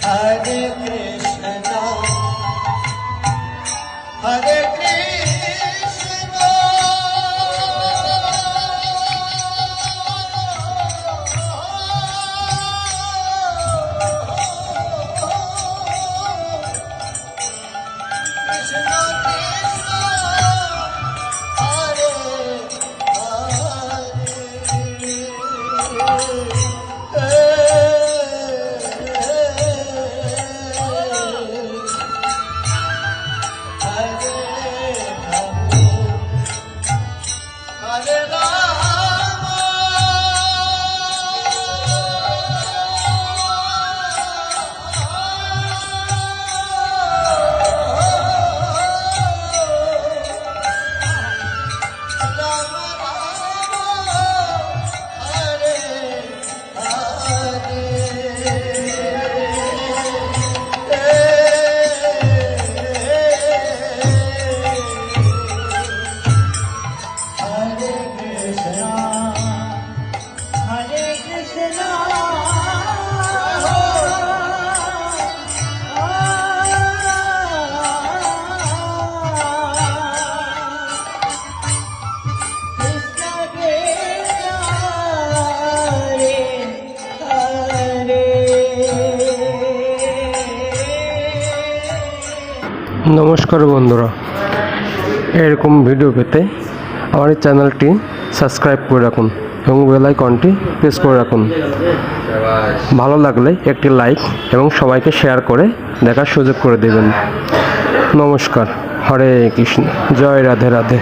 Hare Krishna, Hare Krishna, Krishna Krishna, Hare নমস্কার বন্ধুরা, এরকম ভিডিও পেতে আমার এই চ্যানেলটি সাবস্ক্রাইব করে রাখুন এবং বেল আইকনটি প্রেস করে রাখুন। ভালো লাগলে একটি লাইক এবং সবাইকে শেয়ার করে দেখার সুযোগ করে দেবেন। নমস্কার, হরে কৃষ্ণ, জয় রাধে রাধে।